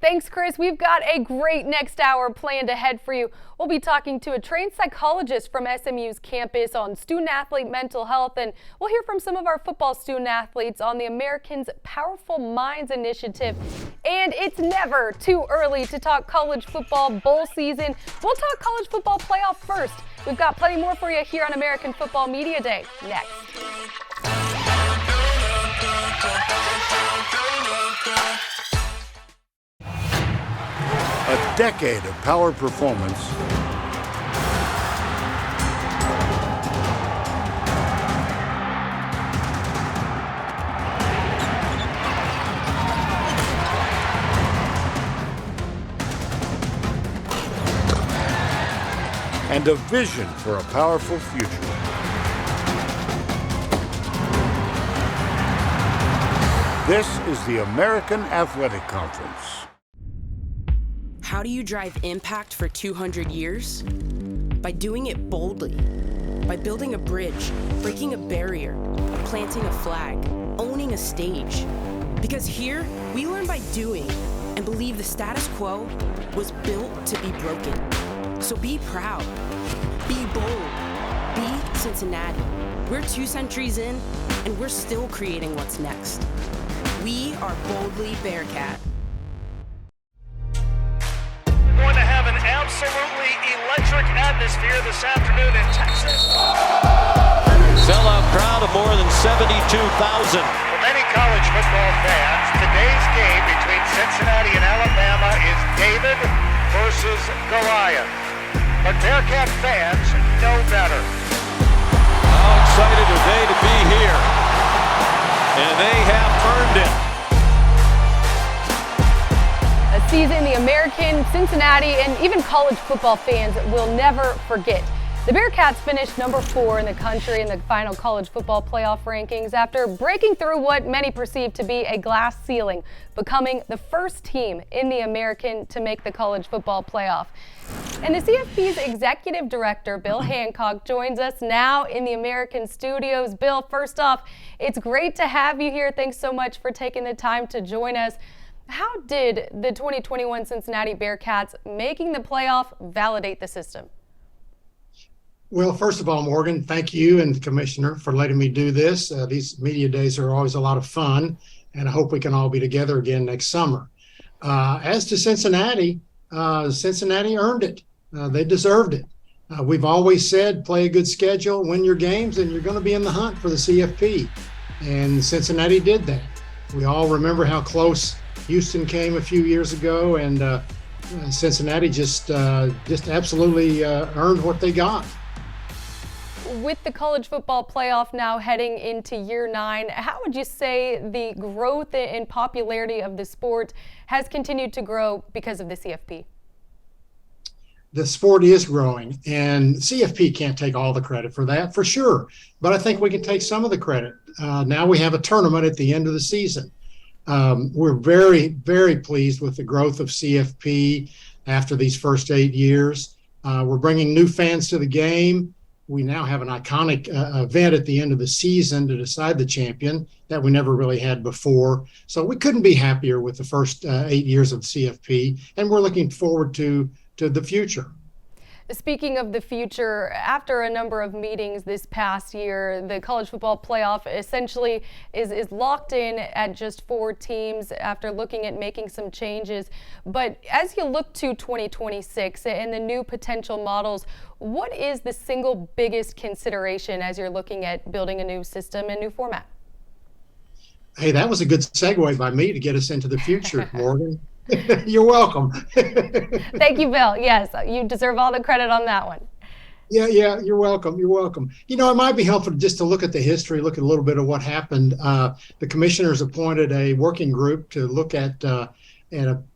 Thanks, Chris. We've got a great next hour planned ahead for you. We'll be talking to a trained psychologist from SMU's campus on student-athlete mental health, and we'll hear from some of our football student-athletes on the Americans' Powerful Minds initiative. And it's never too early to talk college football bowl season. We'll talk college football playoff first. We've got plenty more for you here on American Football Media Day next. A decade of power performance and a vision for a powerful future. This is the American Athletic Conference. How do you drive impact for 200 years? By doing it boldly. By building a bridge, breaking a barrier, planting a flag, owning a stage. Because here, we learn by doing and believe the status quo was built to be broken. So be proud, be bold, be Cincinnati. We're 2 centuries in, and we're still creating what's next. We are Boldly Bearcat. Going to have an absolutely electric atmosphere this afternoon in Texas. Sellout crowd of more than 72,000. For many college football fans, today's game between Cincinnati and Alabama is David versus Goliath. But Bearcat fans know better. How excited are they to be here? And they have earned it. A season the American, Cincinnati, and even college football fans will never forget. The Bearcats finished number 4 in the country in the final college football playoff rankings after breaking through what many perceive to be a glass ceiling, becoming the first team in the American to make the college football playoff. And the CFP's executive director, Bill Hancock, joins us now in the American studios. Bill, first off, it's great to have you here. Thanks so much for taking the time to join us. How did the 2021 Cincinnati Bearcats making the playoff validate the system? Well, first of all, Morgan, thank you and the commissioner for letting me do this. These media days are always a lot of fun, and I hope we can all be together again next summer. As to Cincinnati, Cincinnati earned it. They deserved it. We've always said, play a good schedule, win your games, and you're going to be in the hunt for the CFP. And Cincinnati did that. We all remember how close Houston came a few years ago, and Cincinnati just absolutely earned what they got. With the college football playoff now heading into year 9, how would you say the growth and popularity of the sport has continued to grow because of the CFP? The sport is growing, and CFP can't take all the credit for that, for sure. But I think we can take some of the credit. Now we have a tournament at the end of the season. We're very, very pleased with the growth of CFP after these first 8 years. We're bringing new fans to the game. We now have an iconic event at the end of the season to decide the champion that we never really had before. So we couldn't be happier with the first 8 years of CFP, and we're looking forward to the future. Speaking of the future, after a number of meetings this past year, the college football playoff essentially is locked in at just 4 teams after looking at making some changes. But as you look to 2026 and the new potential models, what is the single biggest consideration as you're looking at building a new system and new format? Hey, that was a good segue by me to get us into the future, Morgan. You're welcome. Thank you, Bill. Yes, you deserve all the credit on that one. Yeah, you're welcome. You're welcome. You know, it might be helpful just to look at the history, look at a little bit of what happened. The commissioners appointed a working group to look at a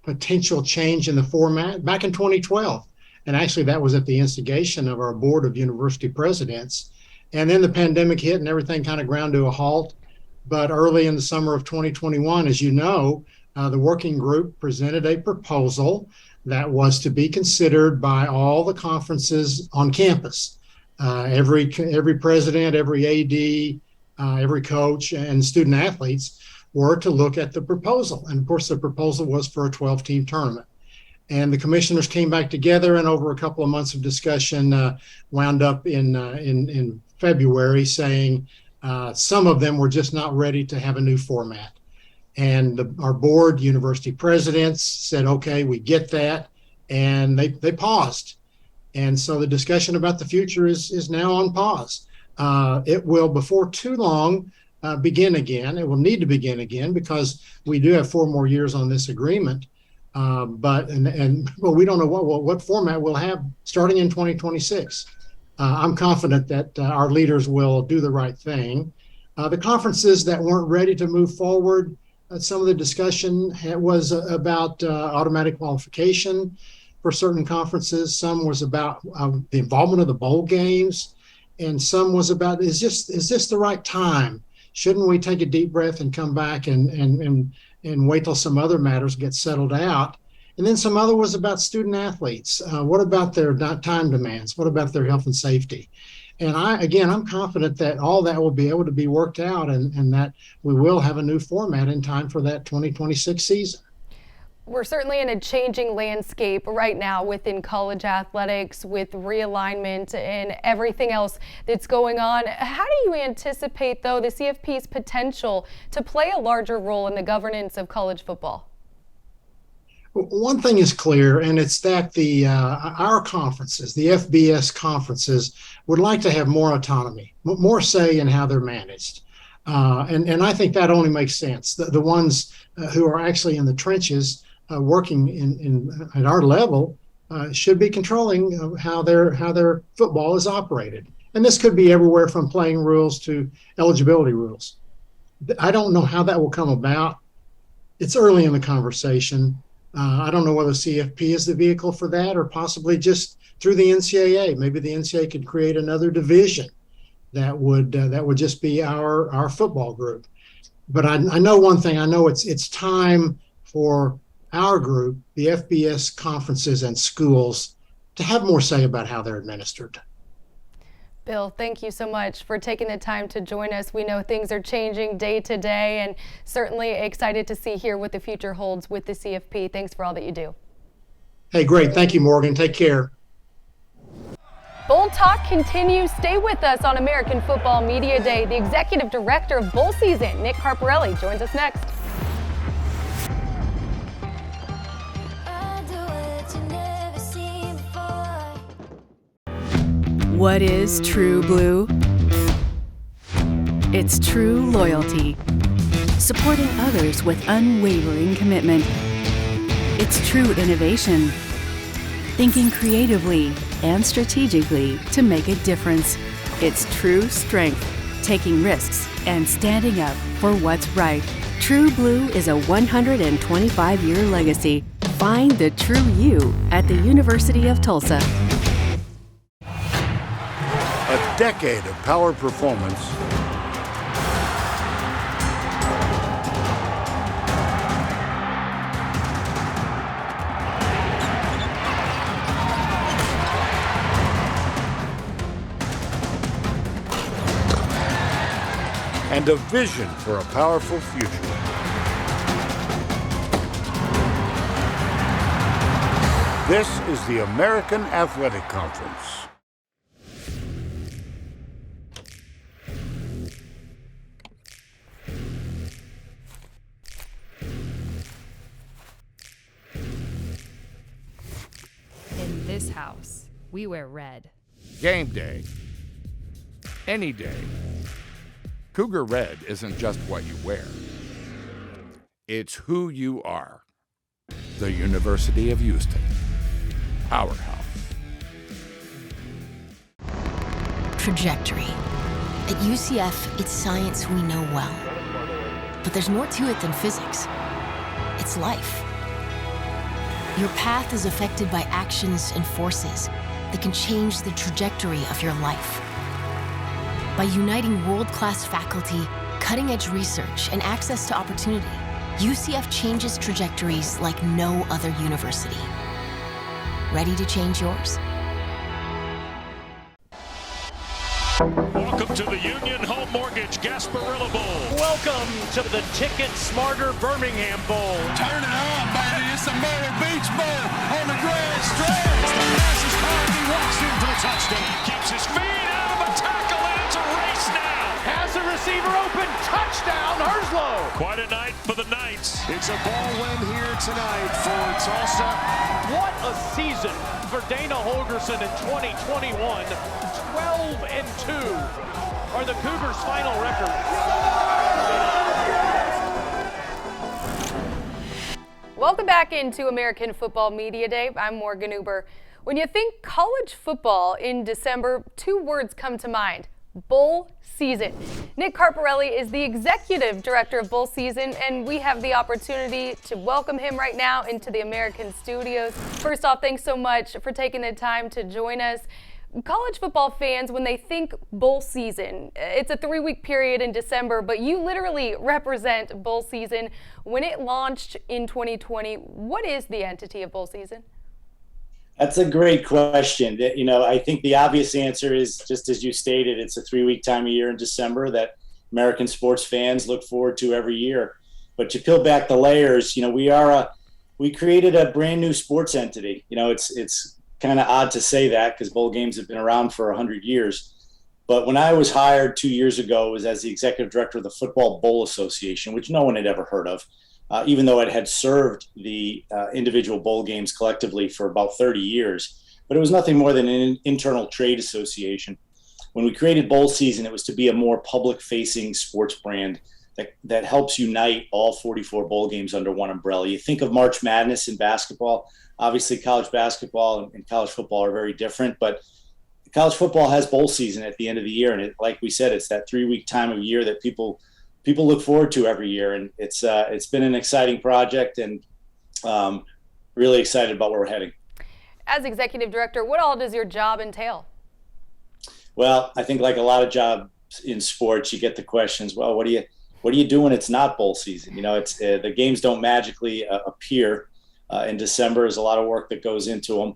potential change in the format back in 2012. And actually, that was at the instigation of our board of university presidents. And then the pandemic hit and everything kind of ground to a halt. But early in the summer of 2021, as you know, the working group presented a proposal that was to be considered by all the conferences on campus. Every president, every AD, every coach, and student athletes were to look at the proposal. And of course, the proposal was for a 12-team tournament. And the commissioners came back together, and over a couple of months of discussion, wound up in February saying some of them were just not ready to have a new format. And our board, university presidents, said, okay, we get that. And they paused. And so the discussion about the future is now on pause. It will, before too long, begin again. It will need to begin again because we do have 4 more years on this agreement. But we don't know what format we'll have starting in 2026. I'm confident that our leaders will do the right thing. The conferences that weren't ready to move forward, some of the discussion was about automatic qualification for certain conferences. Some was about the involvement of the bowl games, and some was about is this the right time? Shouldn't we take a deep breath and come back and wait till some other matters get settled out? And then some other was about student athletes. What about their time demands? What about their health and safety? And I'm confident that all that will be able to be worked out and that we will have a new format in time for that 2026 season. We're certainly in a changing landscape right now within college athletics with realignment and everything else that's going on. How do you anticipate, though, the CFP's potential to play a larger role in the governance of college football? One thing is clear, and it's that our conferences, the FBS conferences, would like to have more autonomy, more say in how they're managed. And I think that only makes sense. The ones who are actually in the trenches working at our level should be controlling how their football is operated. And this could be everywhere from playing rules to eligibility rules. I don't know how that will come about. It's early in the conversation. I don't know whether CFP is the vehicle for that or possibly just through the NCAA. Maybe the NCAA could create another division that would just be our football group. But I know one thing. I know it's time for our group, the FBS conferences and schools, to have more say about how they're administered. Bill, thank you so much for taking the time to join us. We know things are changing day to day and certainly excited to see here what the future holds with the CFP. Thanks for all that you do. Hey, great. Thank you, Morgan. Take care. Bowl Talk continues. Stay with us on American Football Media Day. The executive director of bowl season, Nick Carparelli, joins us next. What is true blue? It's true loyalty, supporting others with unwavering commitment. It's true innovation, thinking creatively and strategically to make a difference. It's true strength, taking risks and standing up for what's right. True Blue is a 125-year legacy. Find the true you at the University of Tulsa. A decade of power performance and a vision for a powerful future. This is the American Athletic Conference. In this house, we wear red. Game day. Any day. Cougar Red isn't just what you wear. It's who you are. The University of Houston. Powerhouse. Trajectory. At UCF, it's science we know well. But there's more to it than physics. It's life. Your path is affected by actions and forces that can change the trajectory of your life. By uniting world-class faculty, cutting-edge research, and access to opportunity, UCF changes trajectories like no other university. Ready to change yours? Welcome to the Union Home Mortgage Gasparilla Bowl. Welcome to the Ticket Smarter Birmingham Bowl. Turn it on, baby. It's the Myrtle Beach Bowl on the grand stretch. The pass is caught. He walks in for the touchdown. Keeps his feet out of a tackle, and it's a race now. Has the receiver open. Touchdown, Herslow. Quite a night for the Knights. It's a ball win here tonight for Tulsa. What a season for Dana Holgerson in 2021. 12-2 are the Cougars' final record. Welcome back into American Football Media Day. I'm Morgan Uber. When you think college football in December, two words come to mind: bowl season. Nick Carparelli is the executive director of bowl season, and we have the opportunity to welcome him right now into the American studios. First off, thanks so much for taking the time to join us. College football fans, when they think bowl season, it's a 3-week period in December, but you literally represent bowl season. When it launched in 2020, what is the entity of bowl season? That's a great question. I think the obvious answer is, just as you stated, it's a 3-week time of year in December that American sports fans look forward to every year. But you peel back the layers, we created a brand new sports entity. It's kind of odd to say that because bowl games have been around for 100 years. But when I was hired 2 years ago, it was as the executive director of the Football Bowl Association, which no one had ever heard of, even though it had served the individual bowl games collectively for about 30 years. But it was nothing more than an internal trade association. When we created bowl season, it was to be a more public-facing sports brand that helps unite all 44 bowl games under one umbrella. You think of March Madness in basketball. Obviously, college basketball and college football are very different, but college football has bowl season at the end of the year. And like we said, it's that 3-week time of year that people look forward to every year. And it's been an exciting project, and really excited about where we're heading. As executive director, what all does your job entail? Well, I think like a lot of jobs in sports, you get the questions, well, what do you do when it's not bowl season? It's the games don't magically appear in December. There's a lot of work that goes into them.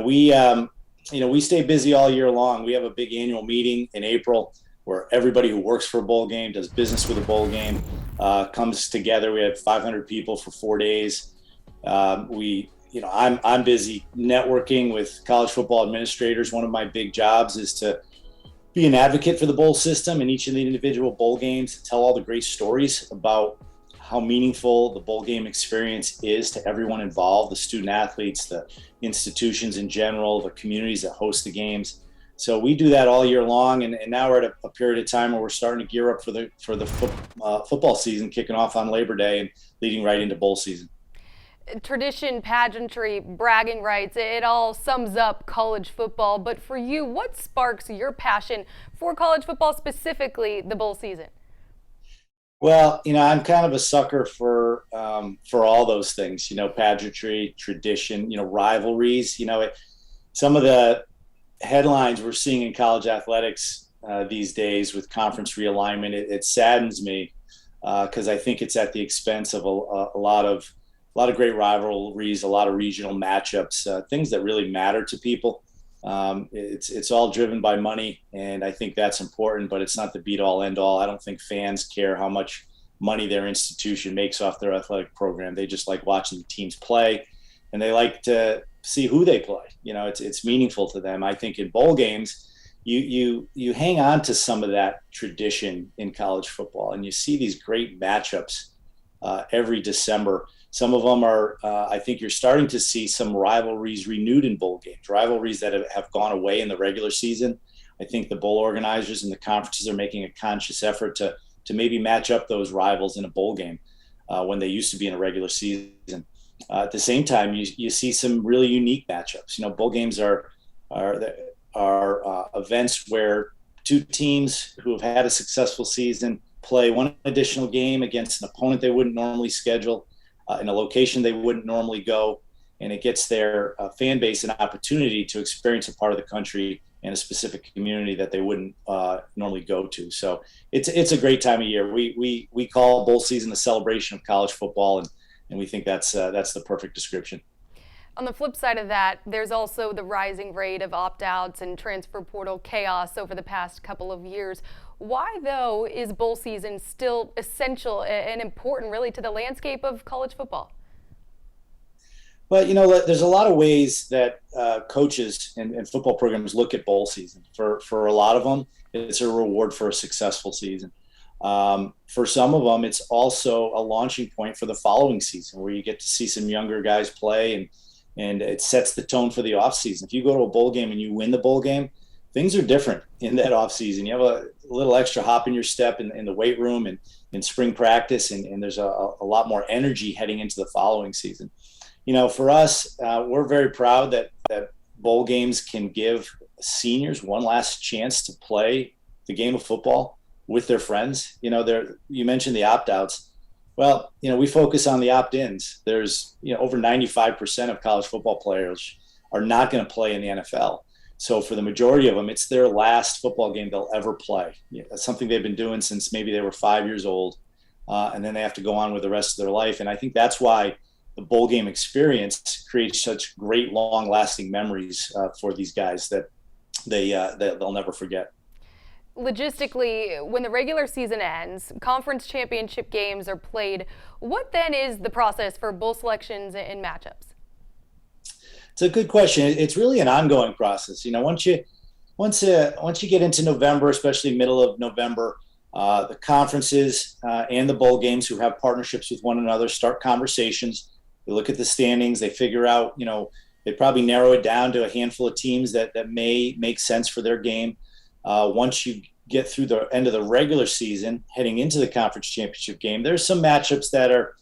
We stay busy all year long. We have a big annual meeting in April where everybody who works for a bowl game, does business with a bowl game, comes together. We had 500 people for 4 days. I'm busy networking with college football administrators. One of my big jobs is to be an advocate for the bowl system and each of the individual bowl games, tell all the great stories about how meaningful the bowl game experience is to everyone involved, the student athletes, the institutions in general, the communities that host the games. So we do that all year long, and now we're at a period of time where we're starting to gear up for the football season, kicking off on Labor Day and leading right into bowl season. Tradition, pageantry, bragging rights, it all sums up college football. But for you, what sparks your passion for college football, specifically the bowl season? Well, I'm kind of a sucker for all those things, pageantry, tradition, rivalries. Some of the headlines we're seeing in college athletics these days with conference realignment, it saddens me because I think it's at the expense of a lot of great rivalries, a lot of regional matchups, things that really matter to people. It's all driven by money, and I think that's important, but it's not the be-all, end-all. I don't think fans care how much money their institution makes off their athletic program. They just like watching the teams play, and they like to see who they play. It's meaningful to them. I think in bowl games, you hang on to some of that tradition in college football, and you see these great matchups every December. Some of them are, I think you're starting to see some rivalries renewed in bowl games, rivalries that have gone away in the regular season. I think the bowl organizers and the conferences are making a conscious effort to maybe match up those rivals in a bowl game when they used to be in a regular season. At the same time, you see some really unique matchups. Bowl games are events where two teams who have had a successful season play one additional game against an opponent they wouldn't normally schedule, in a location they wouldn't normally go, and it gets their fan base an opportunity to experience a part of the country and a specific community that they wouldn't normally go to. So it's a great time of year. We call bowl season the celebration of college football, and we think that's the perfect description. On the flip side of that, there's also the rising rate of opt-outs and transfer portal chaos over the past couple of years. Why, though, is bowl season still essential and important, really, to the landscape of college football? Well, there's a lot of ways that coaches and football programs look at bowl season. For a lot of them, it's a reward for a successful season. For some of them, it's also a launching point for the following season, where you get to see some younger guys play, and it sets the tone for the offseason. If you go to a bowl game and you win the bowl game, things are different in that offseason. You have a little extra hop in your step in the weight room and in spring practice, and there's a lot more energy heading into the following season. For us, we're very proud that bowl games can give seniors one last chance to play the game of football with their friends. You mentioned the opt-outs. Well, we focus on the opt-ins. There's, over 95% of college football players are not going to play in the NFL. So for the majority of them, it's their last football game they'll ever play. That's something they've been doing since maybe they were 5 years old, and then they have to go on with the rest of their life. And I think that's why the bowl game experience creates such great, long-lasting memories for these guys that they'll never forget. Logistically, when the regular season ends, conference championship games are played. What then is the process for bowl selections and matchups? It's a good question. It's really an ongoing process. Once you get into November, especially middle of November, the conferences and the bowl games who have partnerships with one another start conversations. They look at the standings. They figure out, they probably narrow it down to a handful of teams that may make sense for their game. Once you get through the end of the regular season, heading into the conference championship game, there's some matchups that are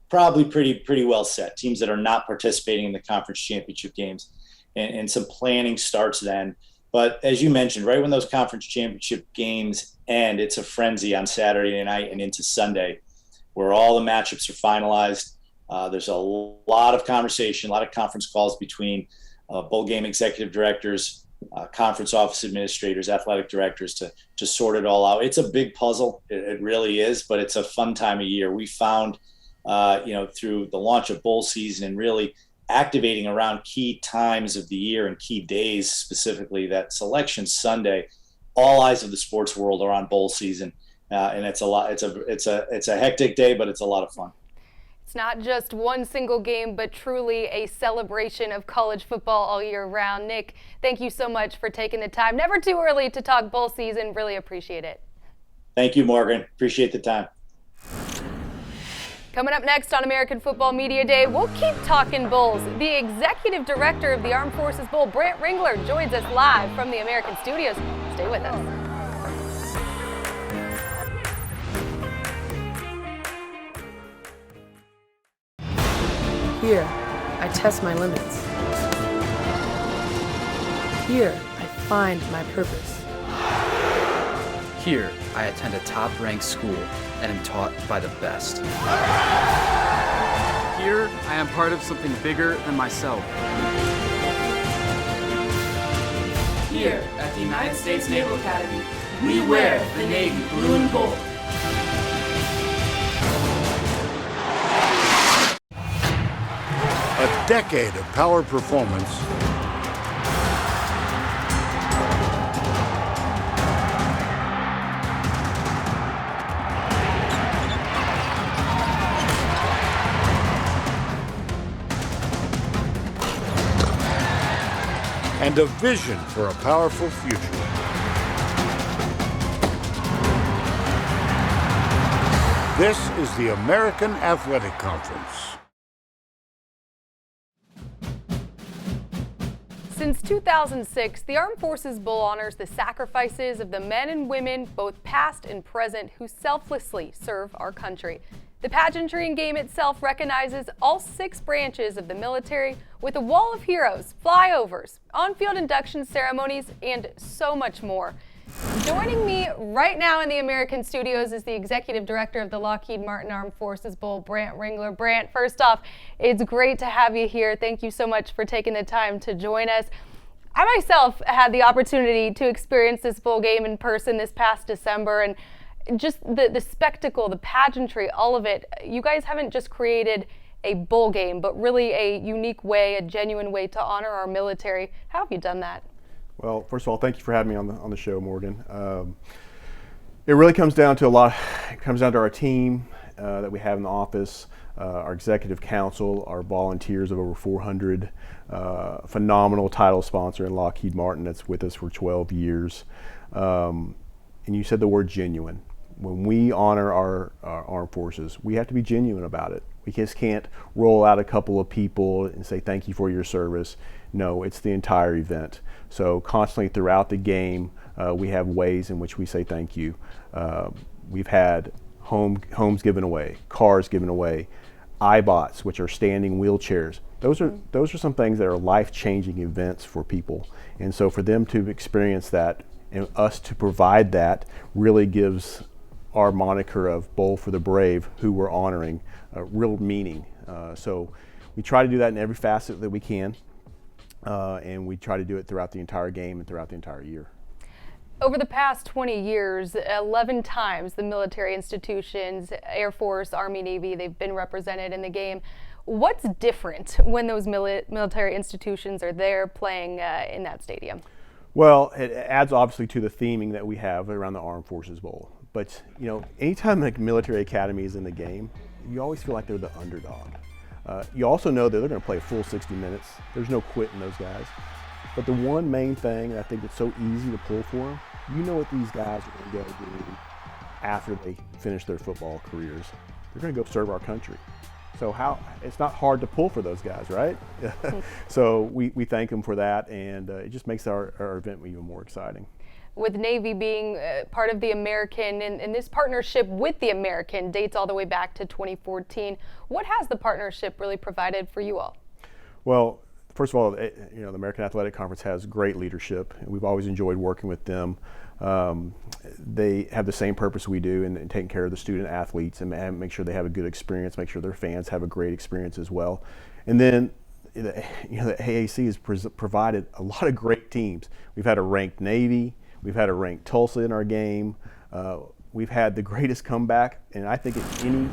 probably pretty well set, teams that are not participating in the conference championship games, and some planning starts then. But as you mentioned, right when those conference championship games end, it's a frenzy on Saturday night and into Sunday, where all the matchups are finalized. There's a lot of conversation, a lot of conference calls between bowl game executive directors, conference office administrators, athletic directors to sort it all out. It's a big puzzle. It really is, but it's a fun time of year. We found, through the launch of bowl season and really activating around key times of the year and key days specifically, that Selection Sunday, all eyes of the sports world are on bowl season, and it's a lot. It's a hectic day, but it's a lot of fun. It's not just one single game, but truly a celebration of college football all year round. Nick, thank you so much for taking the time. Never too early to talk bowl season. Really appreciate it. Thank you, Morgan. Appreciate the time. Coming up next on American Football Media Day, we'll keep talking Bulls. The executive director of the Armed Forces Bowl, Brant Ringler, joins us live from the American Studios. Stay with us. Here, I test my limits. Here, I find my purpose. Here, I attend a top-ranked school and am taught by the best. Here, I am part of something bigger than myself. Here, at the United States Naval Academy, we wear the Navy blue and gold. A decade of power performance and a vision for a powerful future. This is the American Athletic Conference. Since 2006, the Armed Forces Bowl honors the sacrifices of the men and women, both past and present, who selflessly serve our country. The pageantry and game itself recognizes all 6 branches of the military with a wall of heroes, flyovers, on-field induction ceremonies, and so much more. Joining me right now in the American Studios is the Executive Director of the Lockheed Martin Armed Forces Bowl, Brant Ringler. Brant, first off, it's great to have you here. Thank you so much for taking the time to join us. I myself had the opportunity to experience this bowl game in person this past December, and just the spectacle, the pageantry, all of it. You guys haven't just created a bowl game, but really a unique way, a genuine way to honor our military. How have you done that? Well, first of all, thank you for having me on the show, Morgan. It really comes down to it comes down to our team that we have in the office, our executive council, our volunteers of over 400, phenomenal title sponsor in Lockheed Martin that's with us for 12 years. And you said the word genuine. When we honor our armed forces, we have to be genuine about it. We just can't roll out a couple of people and say thank you for your service. No, it's the entire event. So constantly throughout the game, we have ways in which we say thank you. We've had homes given away, cars given away, iBots, which are standing wheelchairs. Those are some things that are life-changing events for people. And so for them to experience that and us to provide that really gives our moniker of Bowl for the Brave, who we're honoring, real meaning. So we try to do that in every facet that we can, and we try to do it throughout the entire game and throughout the entire year. Over the past 20 years, 11 times the military institutions, Air Force, Army, Navy, they've been represented in the game. What's different when those military institutions are there playing in that stadium? Well, it adds obviously to the theming that we have around the Armed Forces Bowl. But you know, anytime a military academy is in the game, you always feel like they're the underdog. You also know that they're going to play a full 60 minutes. There's no quitting those guys. But the one main thing I think that's so easy to pull for them, you know what these guys are going to go do after they finish their football careers. They're going to go serve our country. So it's not hard to pull for those guys, right? So we thank them for that, and it just makes our event even more exciting. With Navy being part of the American, and this partnership with the American dates all the way back to 2014. What has the partnership really provided for you all? Well, first of all, you know, the American Athletic Conference has great leadership, and we've always enjoyed working with them. They have the same purpose we do in taking care of the student athletes and make sure they have a good experience, make sure their fans have a great experience as well. And then, you know, the AAC has provided a lot of great teams. We've had a ranked Navy, we've had a ranked Tulsa in our game. We've had the greatest comeback, and I think in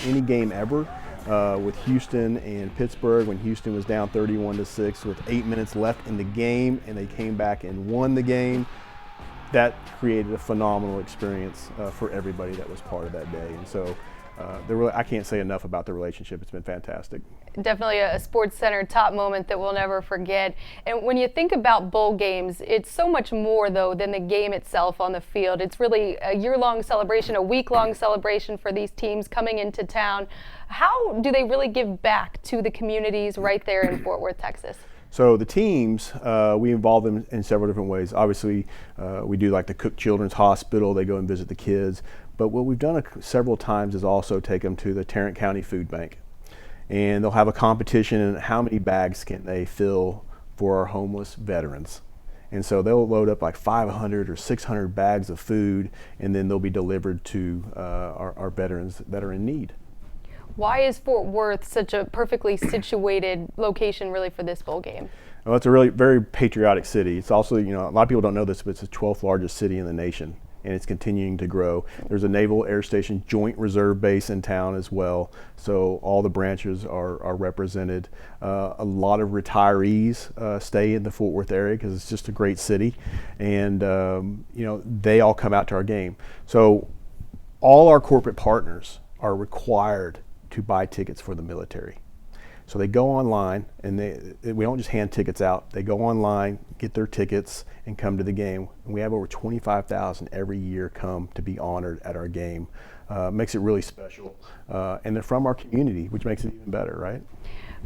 any game ever, with Houston and Pittsburgh, when Houston was down 31-6 with 8 minutes left in the game, and they came back and won the game. That created a phenomenal experience for everybody that was part of that day. And so I can't say enough about the relationship. It's been fantastic. Definitely a Sports Center top moment that we'll never forget. And when you think about bowl games, it's so much more, though, than the game itself on the field. It's really a year-long celebration, a week-long celebration for these teams coming into town. How do they really give back to the communities right there in Fort Worth, Texas? So the teams, we involve them in several different ways. Obviously, we do like the Cook Children's Hospital. They go and visit the kids. But what we've done several times is also take them to the Tarrant County Food Bank. And they'll have a competition in how many bags can they fill for our homeless veterans. And so they'll load up like 500 or 600 bags of food, and then they'll be delivered to our veterans that are in need. Why is Fort Worth such a perfectly situated location really for this bowl game? Well, it's a really very patriotic city. It's also, you know, a lot of people don't know this, but it's the 12th largest city in the nation, and it's continuing to grow. There's a Naval Air Station Joint Reserve Base in town as well, so all the branches are represented. A lot of retirees stay in the Fort Worth area because it's just a great city, and you know, they all come out to our game. So all our corporate partners are required to buy tickets for the military. So they go online, and we don't just hand tickets out. They go online, get their tickets, and come to the game. And we have over 25,000 every year come to be honored at our game. Makes it really special. And they're from our community, which makes it even better, right?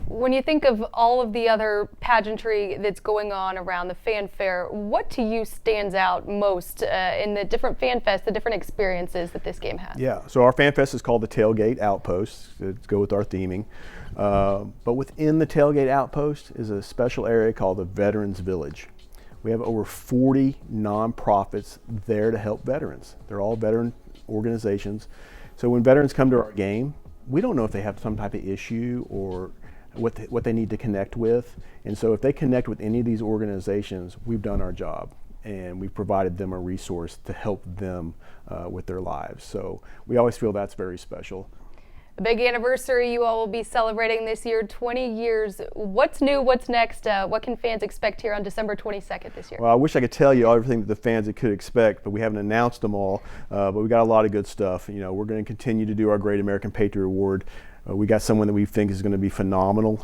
When you think of all of the other pageantry that's going on around the fanfare, what to you stands out most in the different fan fests, the different experiences that this game has? Yeah, so our fan fest is called the Tailgate Outpost, to go with our theming. But within the Tailgate Outpost is a special area called the Veterans Village. We have over 40 nonprofits there to help veterans. They're all veteran organizations. So when veterans come to our game, we don't know if they have some type of issue or what they need to connect with. And so if they connect with any of these organizations, we've done our job, and we've provided them a resource to help them with their lives. So we always feel that's very special. A big anniversary you all will be celebrating this year, 20 years. What's new? What's next? What can fans expect here on December 22nd this year? Well, I wish I could tell you everything that the fans could expect, but we haven't announced them all. But we got a lot of good stuff. You know, we're going to continue to do our Great American Patriot Award. We got someone that we think is going to be phenomenal.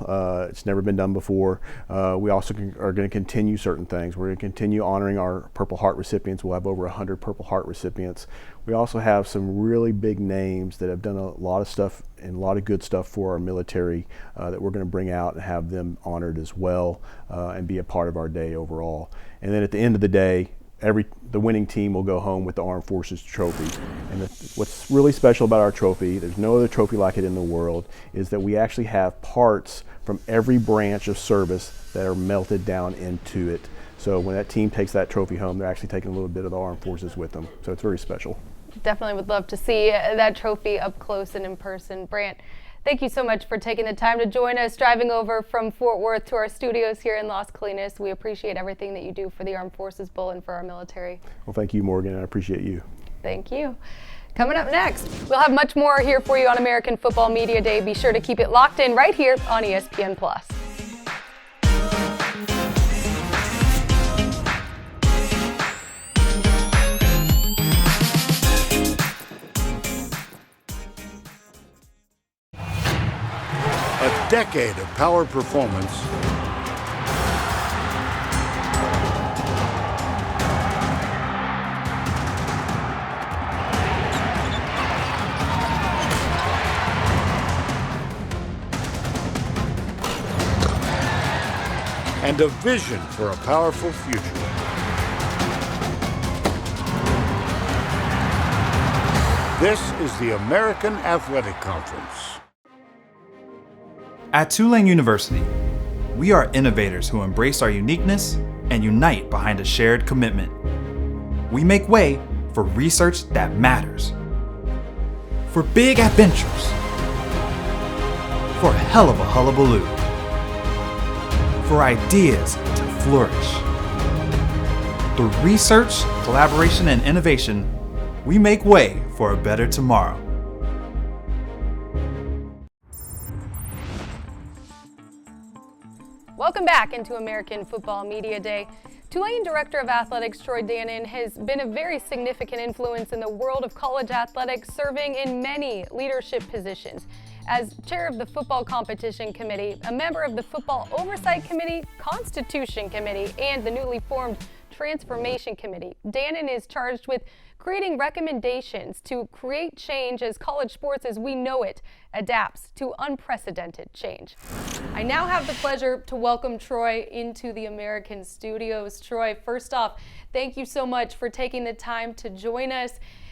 It's never been done before. We also are going to continue certain things. We're going to continue honoring our Purple Heart recipients. We'll have over 100 Purple Heart recipients. We also have some really big names that have done a lot of stuff and a lot of good stuff for our military that we're going to bring out and have them honored as well and be a part of our day overall. And then at the end of the day, the winning team will go home with the Armed Forces trophy. And what's really special about our trophy, there's no other trophy like it in the world, is that we actually have parts from every branch of service that are melted down into it. So when that team takes that trophy home, they're actually taking a little bit of the Armed Forces with them. So it's very special. Definitely would love to see that trophy up close and in person. Brant, thank you so much for taking the time to join us, driving over from Fort Worth to our studios here in Las Colinas. We appreciate everything that you do for the Armed Forces Bowl and for our military. Well, thank you, Morgan. I appreciate you. Thank you. Coming up next, we'll have much more here for you on American Football Media Day. Be sure to keep it locked in right here on ESPN+. A decade of power performance and a vision for a powerful future. This is the American Athletic Conference. At Tulane University, we are innovators who embrace our uniqueness and unite behind a shared commitment. We make way for research that matters, for big adventures, for a hell of a hullabaloo, for ideas to flourish. Through research, collaboration, and innovation, we make way for a better tomorrow. Welcome back into American Football Media Day. Tulane Director of Athletics Troy Dannen has been a very significant influence in the world of college athletics, serving in many leadership positions. As chair of the Football Competition Committee, a member of the Football Oversight Committee, Constitution Committee, and the newly formed Transformation Committee, Dannen is charged with creating recommendations to create change as college sports as we know it adapts to unprecedented change. I now have the pleasure to welcome Troy into the American studios. Troy, first off, thank you so much for taking the time to join us.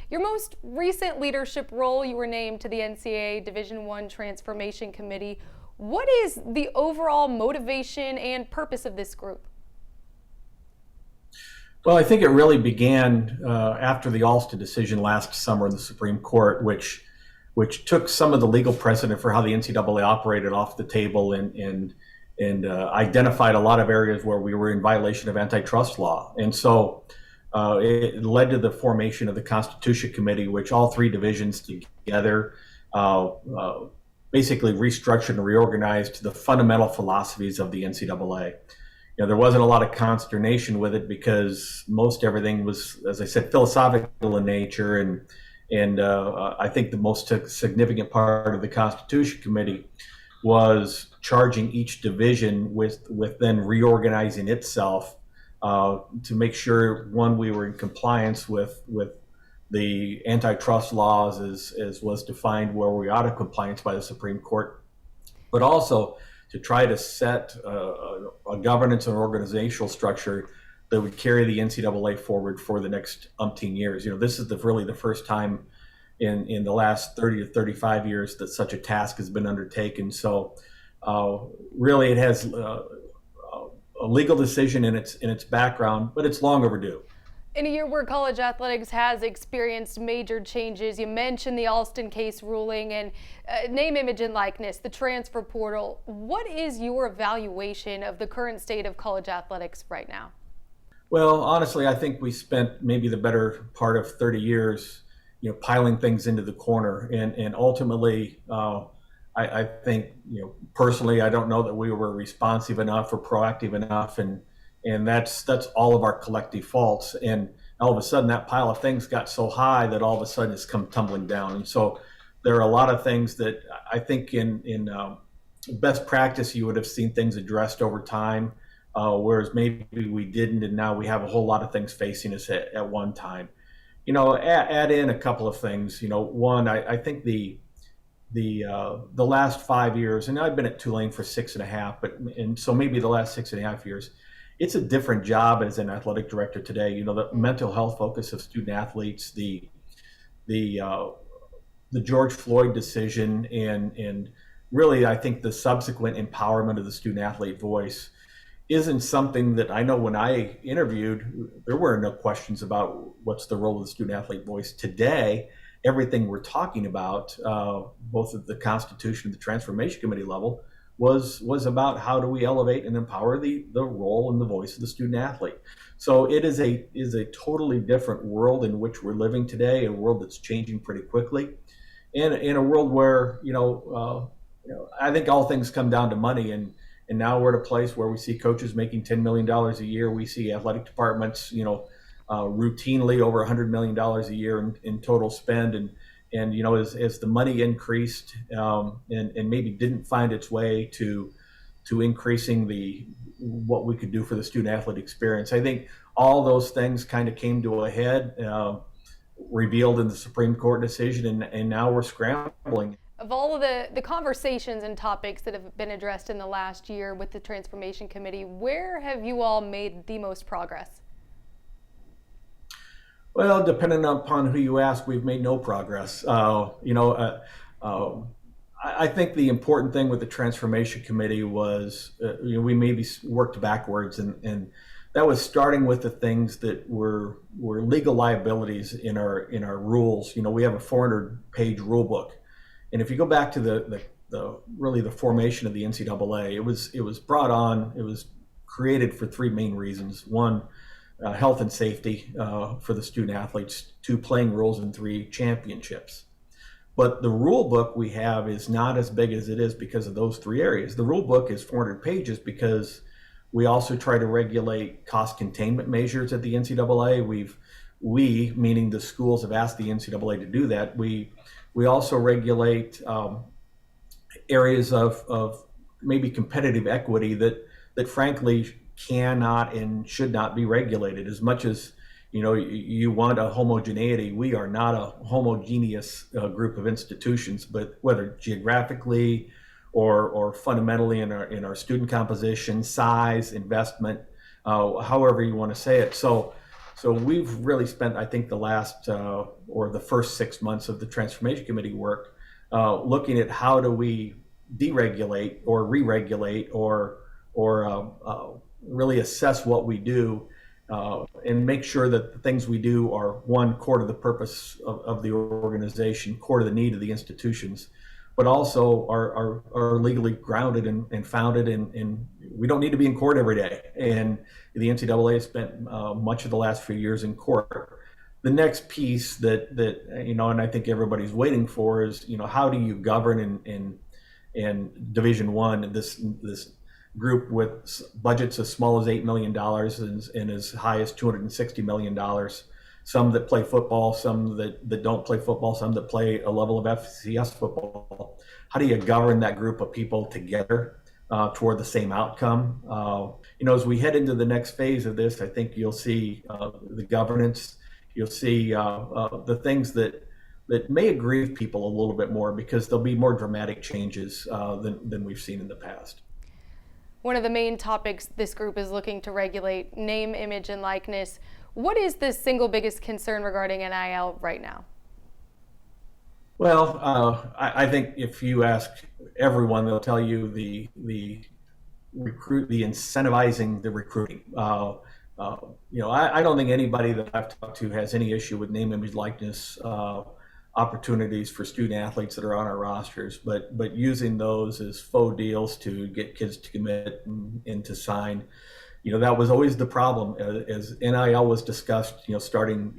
Your most recent leadership role, you were named to the NCAA Division I Transformation Committee. What is the overall motivation and purpose of this group? Well, I think it really began after the Alston decision last summer in the Supreme Court, which took some of the legal precedent for how the NCAA operated off the table and identified a lot of areas where we were in violation of antitrust law. And so it led to the formation of the Constitution Committee, which all three divisions together basically restructured and reorganized the fundamental philosophies of the NCAA. You know, there wasn't a lot of consternation with it because most everything was, as I said, philosophical in nature. And I think the most significant part of the Constitution Committee was charging each division with then reorganizing itself to make sure, one, we were in compliance with the antitrust laws as was defined where we out of compliance by the Supreme Court, but also to try to set a governance and organizational structure that would carry the NCAA forward for the next umpteen years. You know, this is really the first time in the last 30 to 35 years that such a task has been undertaken. So really it has a legal decision in its background, but it's long overdue. In a year where college athletics has experienced major changes, you mentioned the Alston case ruling and name, image, and likeness, the transfer portal. What is your evaluation of the current state of college athletics right now? Well, honestly, I think we spent maybe the better part of 30 years piling things into the corner. And ultimately, I think, personally, I don't know that we were responsive enough or proactive enough, and that's all of our collective faults. And all of a sudden, that pile of things got so high that all of a sudden it's come tumbling down. And so there are a lot of things that I think in best practice you would have seen things addressed over time, whereas maybe we didn't, and now we have a whole lot of things facing us at one time. Add in a couple of things. One, I think the last 5 years, and I've been at Tulane for 6.5, and so maybe the last 6.5 years, it's a different job as an athletic director today. The mental health focus of student athletes, the George Floyd decision, and really I think the subsequent empowerment of the student athlete voice isn't something that I know when I interviewed, there were no questions about what's the role of the student athlete voice. Today, everything we're talking about, both at the Constitution and the Transformation Committee level, was about how do we elevate and empower the role and the voice of the student athlete. So it is a totally different world in which we're living today, a world that's changing pretty quickly, and in a world where I think all things come down to money, and now we're at a place where we see coaches making $10 million a year. We see athletic departments, routinely over $100 million a year in total spend, and as the money increased and maybe didn't find its way to increasing what we could do for the student athlete experience. I think all those things kind of came to a head, revealed in the Supreme Court decision, and now we're scrambling. Of all of the conversations and topics that have been addressed in the last year with the Transformation Committee, where have you all made the most progress? Well, depending upon who you ask, we've made no progress. I think the important thing with the Transformation Committee was we maybe worked backwards, and that was starting with the things that were legal liabilities in our rules. We have a 400-page rule book, and if you go back to the formation of the NCAA, it was brought on. It was created for three main reasons. One, health and safety for the student athletes. Two, playing rules, and three, championships. But the rule book we have is not as big as it is because of those three areas. The rule book is 400 pages because we also try to regulate cost containment measures at the NCAA. We, meaning the schools, have asked the NCAA to do that. We also regulate areas of maybe competitive equity that frankly cannot and should not be regulated. As much as you want a homogeneity, we are not a homogeneous group of institutions, but whether geographically or fundamentally in our student composition, size, investment, however you want to say it. So we've really spent, I think, the last or the first 6 months of the Transformation Committee work looking at how do we deregulate or re-regulate or really assess what we do and make sure that the things we do are, one, core to the purpose of the organization, core to the need of the institutions, but also are legally grounded and founded, and we don't need to be in court every day. And the NCAA has spent much of the last few years in court. The next piece that and I think everybody's waiting for is, how do you govern in Division I this group with budgets as small as $8 million and as high as $260 million. Some that play football, some that don't play football, some that play a level of FCS football. How do you govern that group of people together toward the same outcome? As we head into the next phase of this, I think you'll see the governance, you'll see the things that may aggrieve people a little bit more, because there'll be more dramatic changes than we've seen in the past. One of the main topics this group is looking to regulate: name, image, and likeness. What is the single biggest concern regarding NIL right now? Well, I think if you ask everyone, they'll tell you the incentivizing the recruiting. I don't think anybody that I've talked to has any issue with name, image, likeness opportunities for student athletes that are on our rosters, but using those as faux deals to get kids to commit and to sign, that was always the problem as NIL was discussed, starting,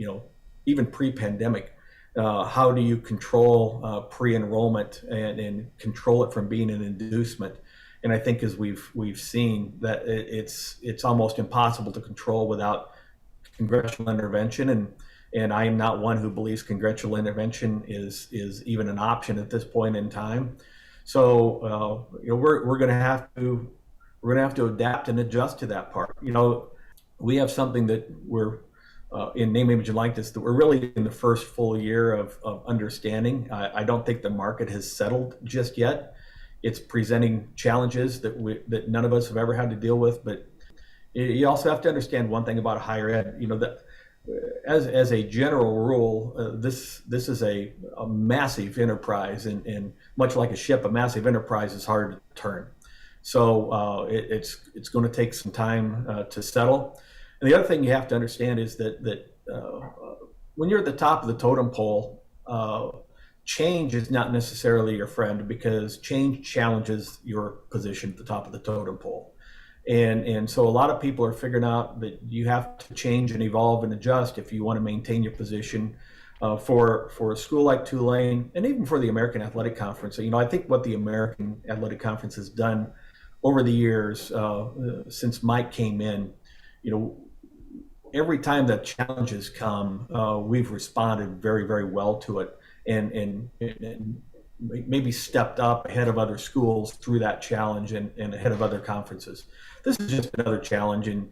even pre-pandemic. how do you control pre-enrollment and control it from being an inducement? And I think as we've seen that it's almost impossible to control without congressional intervention. And I am not one who believes congressional intervention is even an option at this point in time. So we're going to have to adapt and adjust to that part. We have something that we're in name, image, and likeness that we're really in the first full year of understanding. I don't think the market has settled just yet. It's presenting challenges that none of us have ever had to deal with. But you also have to understand one thing about higher ed. That as a general rule, this is a massive enterprise, and much like a ship, a massive enterprise is hard to turn. So it's going to take some time to settle. And the other thing you have to understand is that when you're at the top of the totem pole, change is not necessarily your friend, because change challenges your position at the top of the totem pole. And so a lot of people are figuring out that you have to change and evolve and adjust if you want to maintain your position. For a school like Tulane, and even for the American Athletic Conference, I think what the American Athletic Conference has done over the years since Mike came in, every time that challenges come, we've responded very, very well to it, and maybe stepped up ahead of other schools through that challenge and ahead of other conferences. This is just another challenge, and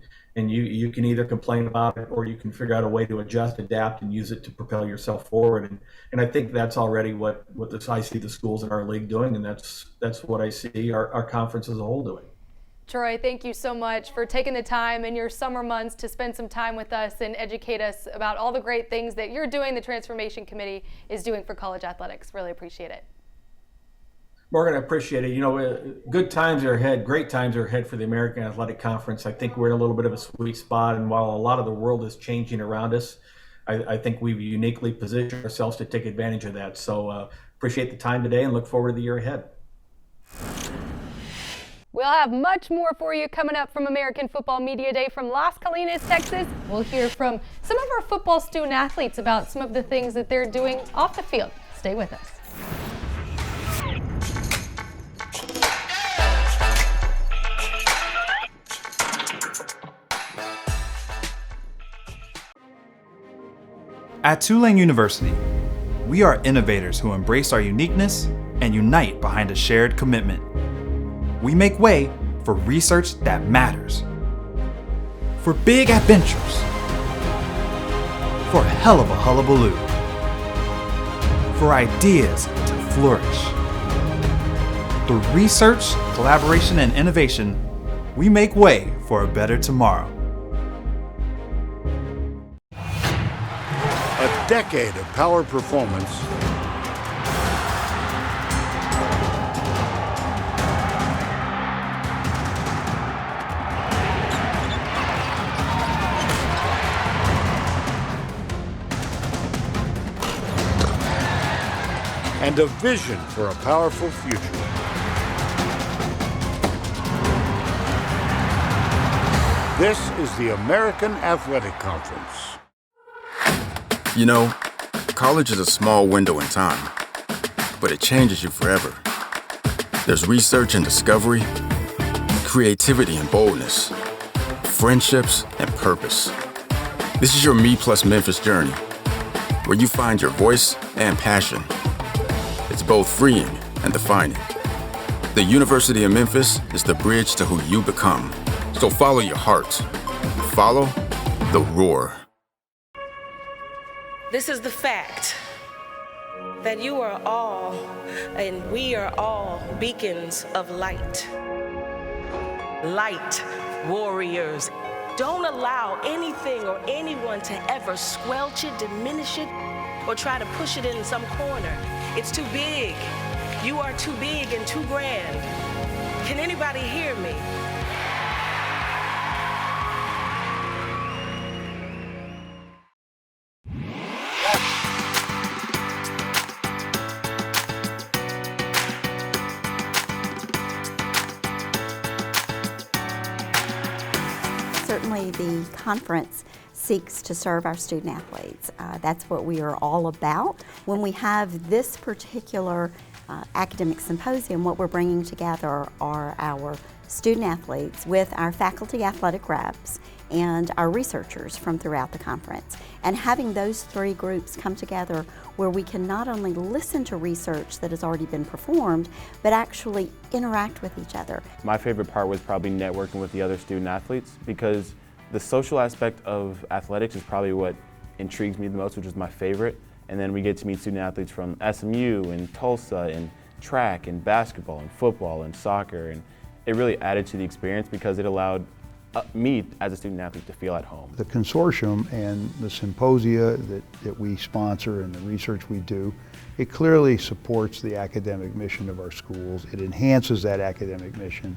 you can either complain about it, or you can figure out a way to adjust, adapt, and use it to propel yourself forward. And I think that's already what I see the schools in our league doing, and that's what I see our conference as a whole doing. Troy, thank you so much for taking the time in your summer months to spend some time with us and educate us about all the great things that you're doing, the Transformation Committee is doing for college athletics. Really appreciate it. Morgan, I appreciate it. Good times are ahead, great times are ahead for the American Athletic Conference. I think we're in a little bit of a sweet spot, and while a lot of the world is changing around us, I think we've uniquely positioned ourselves to take advantage of that. So appreciate the time today and look forward to the year ahead. We'll have much more for you coming up from American Football Media Day from Las Colinas, Texas. We'll hear from some of our football student athletes about some of the things that they're doing off the field. Stay with us. At Tulane University, we are innovators who embrace our uniqueness and unite behind a shared commitment. We make way for research that matters, for big adventures, for a hell of a hullabaloo, for ideas to flourish. Through research, collaboration, and innovation, we make way for a better tomorrow. A decade of power performance and a vision for a powerful future. This is the American Athletic Conference. College is a small window in time, but it changes you forever. There's research and discovery, creativity and boldness, friendships and purpose. This is your Me Plus Memphis journey, where you find your voice and passion. It's both freeing and defining. The University of Memphis is the bridge to who you become. So follow your heart. Follow the roar. This is the fact that you are all, and we are all, beacons of light. Light warriors. Don't allow anything or anyone to ever squelch it, diminish it, or try to push it in some corner. It's too big. You are too big and too grand. Can anybody hear me? Certainly the conference seeks to serve our student athletes. That's what we are all about. When we have this particular academic symposium, what we're bringing together are our student athletes with our faculty athletic reps and our researchers from throughout the conference. And having those three groups come together where we can not only listen to research that has already been performed, but actually interact with each other. My favorite part was probably networking with the other student athletes, because the social aspect of athletics is probably what intrigues me the most, which is my favorite. And then we get to meet student athletes from SMU and Tulsa and track and basketball and football and soccer. And it really added to the experience because it allowed me as a student athlete to feel at home. The consortium and the symposia that we sponsor and the research we do, it clearly supports the academic mission of our schools. It enhances that academic mission.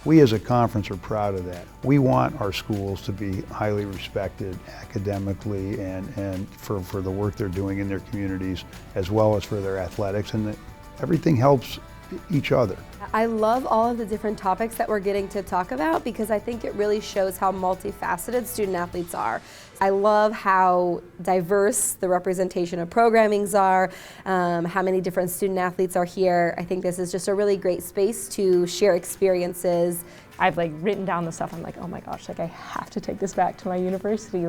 We as a conference are proud of that. We want our schools to be highly respected academically and for the work they're doing in their communities, as well as for their athletics, and that everything helps each other. I love all of the different topics that we're getting to talk about because I think it really shows how multifaceted student athletes are. I love how diverse the representation of programmings are, how many different student athletes are here. I think this is just a really great space to share experiences. I've written down the stuff. I'm like, oh my gosh, I have to take this back to my university.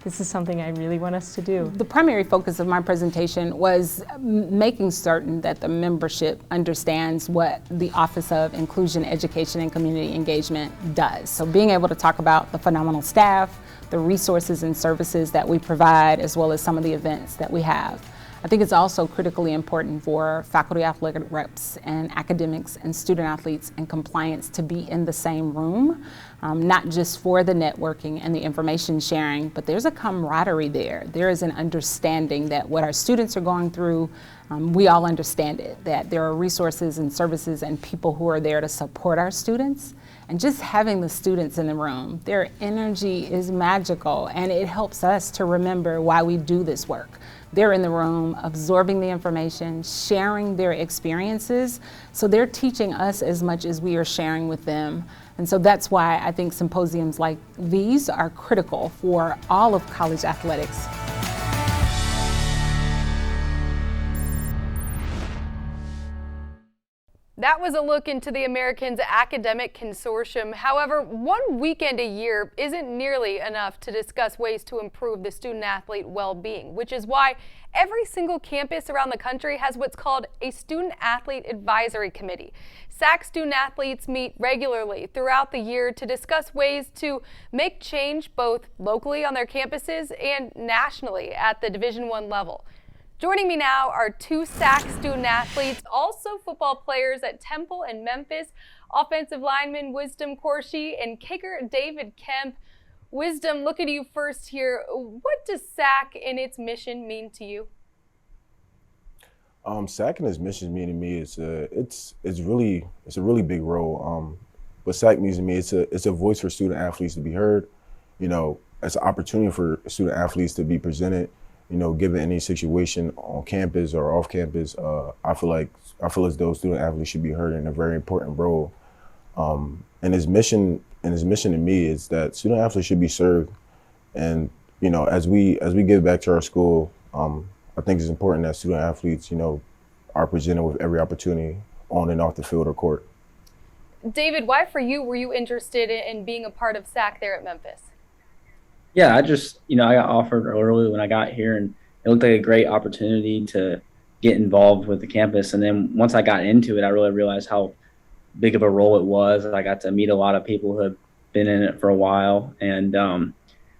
This is something I really want us to do. The primary focus of my presentation was making certain that the membership understands what the Office of Inclusion, Education, and Community Engagement does. So being able to talk about the phenomenal staff, the resources and services that we provide, as well as some of the events that we have. I think it's also critically important for faculty athletic reps and academics and student athletes and compliance to be in the same room, not just for the networking and the information sharing, but there's a camaraderie there. There is an understanding that what our students are going through, we all understand it, that there are resources and services and people who are there to support our students. And just having the students in the room, their energy is magical, and it helps us to remember why we do this work. They're in the room absorbing the information, sharing their experiences, so they're teaching us as much as we are sharing with them. And so that's why I think symposiums like these are critical for all of college athletics. That was a look into the Americans Academic Consortium. However, one weekend a year isn't nearly enough to discuss ways to improve the student-athlete well-being, which is why every single campus around the country has what's called a Student-Athlete Advisory Committee. SAAC student-athletes meet regularly throughout the year to discuss ways to make change both locally on their campuses and nationally at the Division I level. Joining me now are two SAAC student athletes, also football players at Temple and Memphis, offensive lineman Wisdom Corshi and kicker David Kemp. Wisdom, look at you first here. What does SAAC and its mission mean to you? SAAC and its mission mean to me is it's a really big role. What SAAC means to me, it's a voice for student athletes to be heard. You know, it's an opportunity for student athletes to be presented. You know, given any situation on campus or off campus, I feel as though student athletes should be heard in a very important role. And his mission to me is that student athletes should be served. And you know, as we give back to our school, I think it's important that student athletes, you know, are presented with every opportunity on and off the field or court. David, why for you were you interested in being a part of SAAC there at Memphis? Yeah, I got offered early when I got here, and it looked like a great opportunity to get involved with the campus. And then once I got into it, I really realized how big of a role it was. I got to meet a lot of people who have been in it for a while, and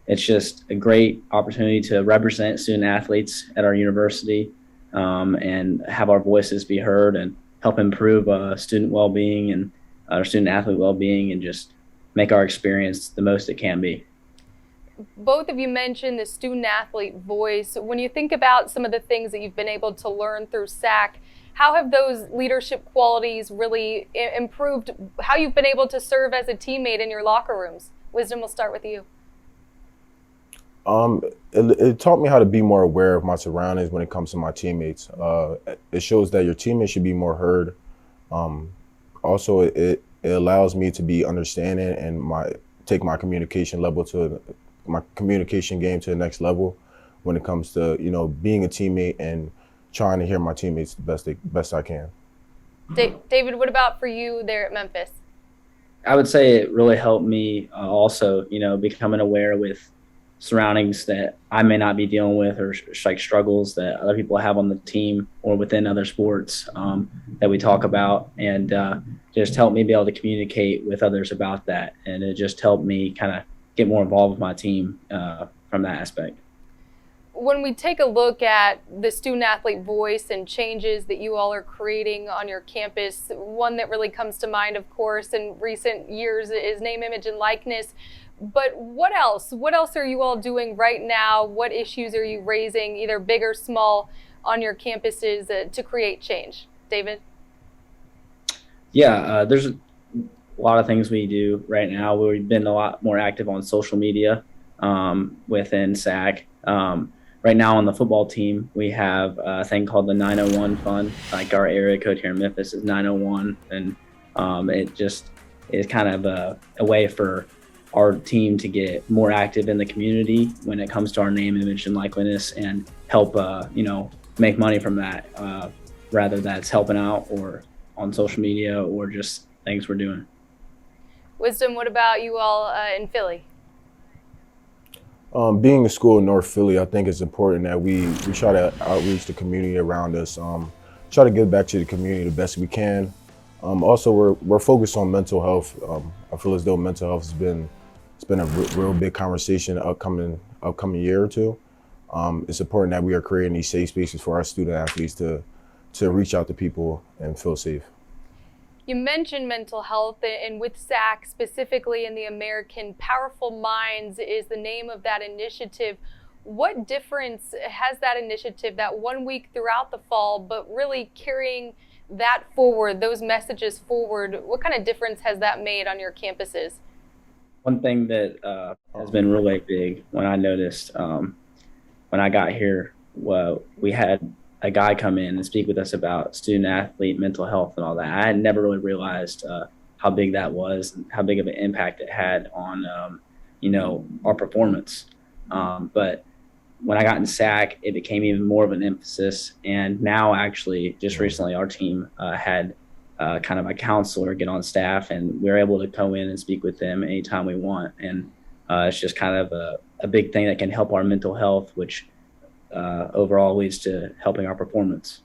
it's just a great opportunity to represent student athletes at our university and have our voices be heard and help improve student well-being and our student athlete well-being and just make our experience the most it can be. Both of you mentioned the student-athlete voice. When you think about some of the things that you've been able to learn through SAAC, how have those leadership qualities really improved how you've been able to serve as a teammate in your locker rooms? Wisdom, we'll start with you. It taught me how to be more aware of my surroundings when it comes to my teammates. It shows that your teammates should be more heard. Also, it allows me to be understanding and take my communication level to my communication game to the next level when it comes to, you know, being a teammate and trying to hear my teammates the best I can. David, what about for you there at Memphis? I would say it really helped me also, you know, becoming aware with surroundings that I may not be dealing with, or like struggles that other people have on the team or within other sports that we talk about, and just helped me be able to communicate with others about that. And it just helped me kind of get more involved with my team from that aspect. When we take a look at the student athlete voice and changes that you all are creating on your campus, one that really comes to mind, of course, in recent years is name, image, and likeness. But what else? What else are you all doing right now? What issues are you raising, either big or small, on your campuses to create change? David? Yeah, there's a lot of things we do right now. We've been a lot more active on social media within SAAC. Right now on the football team, we have a thing called the 901 Fund. Like our area code here in Memphis is 901, and it just is kind of a way for our team to get more active in the community when it comes to our name, image, and likeness, and help you know, make money from that, rather that's helping out or on social media or just things we're doing. Wisdom, what about you all in Philly? Being a school in North Philly, I think it's important that we try to outreach the community around us, try to give back to the community the best we can. Also, we're focused on mental health. I feel as though mental health has been a real big conversation upcoming year or two. It's important that we are creating these safe spaces for our student athletes to reach out to people and feel safe. You mentioned mental health, and with SAAC specifically in the American Powerful Minds is the name of that initiative. What difference has that initiative, that 1 week throughout the fall, but really carrying that forward, those messages forward, what kind of difference has that made on your campuses? One thing that has been really big when I noticed when I got here, we had a guy come in and speak with us about student athlete mental health and all that. I had never really realized how big that was and how big of an impact it had on, you know, our performance. But when I got in SAAC, it became even more of an emphasis. And now actually just recently our team had kind of a counselor get on staff, and we're able to go in and speak with them anytime we want. And it's just kind of a big thing that can help our mental health, which overall leads to helping our performance.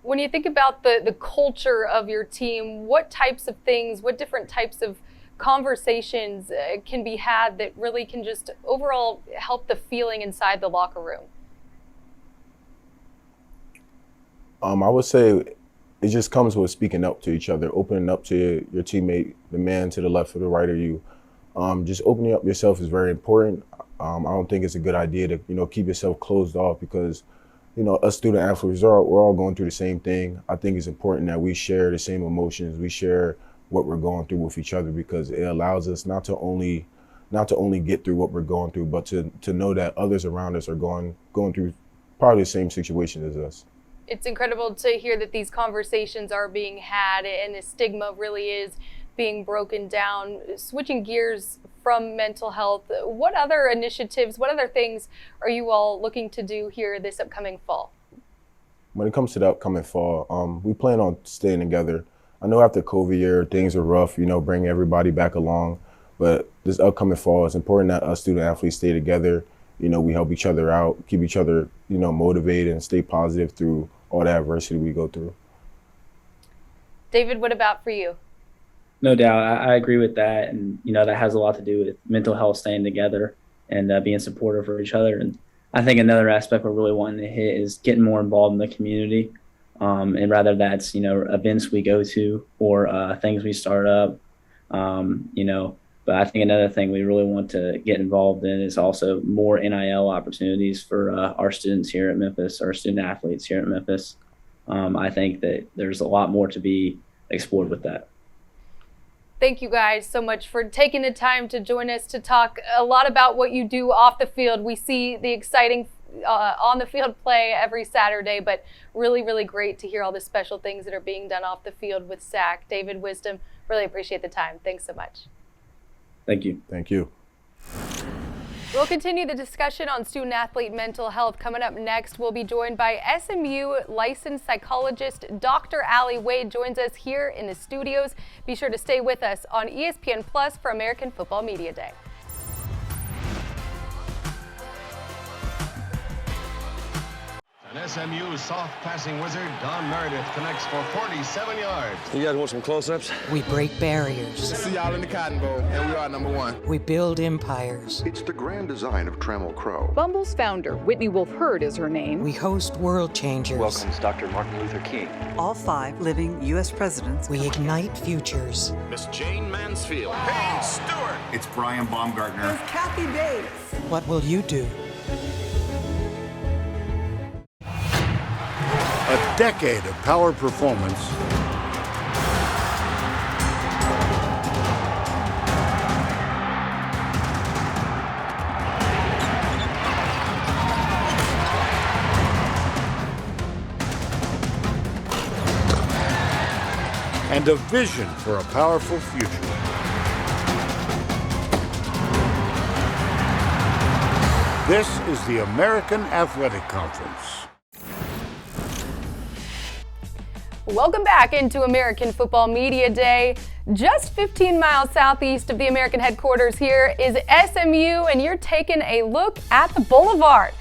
When you think about the culture of your team, what types of things, what different types of conversations can be had that really can just overall help the feeling inside the locker room? I would say it just comes with speaking up to each other, opening up to your teammate, the man to the left or the right of you. Just opening up yourself is very important. I don't think it's a good idea to, you know, keep yourself closed off, because, you know, us student athletes, we're all going through the same thing. I think it's important that we share the same emotions, we share what we're going through with each other, because it allows us not to only get through what we're going through, but to know that others around us are going through probably the same situation as us. It's incredible to hear that these conversations are being had and the stigma really is being broken down. Switching gears from mental health, what other initiatives, what other things are you all looking to do here this upcoming fall? When it comes to the upcoming fall, we plan on staying together. I know after COVID year, things are rough, you know, bring everybody back along. But this upcoming fall, it's important that us student athletes stay together. You know, we help each other out, keep each other, you know, motivated and stay positive through all the adversity we go through. David, what about for you? No doubt, I agree with that, and you know that has a lot to do with mental health, staying together, and being supportive for each other. And I think another aspect we're really wanting to hit is getting more involved in the community, and rather that's, you know, events we go to or things we start up, you know. But I think another thing we really want to get involved in is also more NIL opportunities for our students here at Memphis, our student athletes here at Memphis. I think that there's a lot more to be explored with that. Thank you guys so much for taking the time to join us to talk a lot about what you do off the field. We see the exciting on the field play every Saturday, but really, really great to hear all the special things that are being done off the field with SAAC. David, Wisdom, really appreciate the time. Thanks so much. Thank you. Thank you. We'll continue the discussion on student-athlete mental health. Coming up next, we'll be joined by SMU licensed psychologist Dr. Allie Wade joins us here in the studios. Be sure to stay with us on ESPN Plus for American Football Media Day. An SMU soft passing wizard, Don Meredith, connects for 47 yards. You guys want some close-ups? We break barriers. See y'all in the Cotton Bowl, and we are #1. We build empires. It's the grand design of Trammell Crow. Bumble's founder, Whitney Wolfe Herd, is her name. We host world changers. Welcomes Dr. Martin Luther King. All 5 living U.S. presidents. We ignite futures. Miss Jane Mansfield. Payne Stewart. It's Brian Baumgartner. There's Kathy Bates. What will you do? A decade of power performance and a vision for a powerful future. This is the American Athletic Conference. Welcome back into American Football Media Day. Just 15 miles southeast of the American headquarters here is SMU, and you're taking a look at the Boulevard.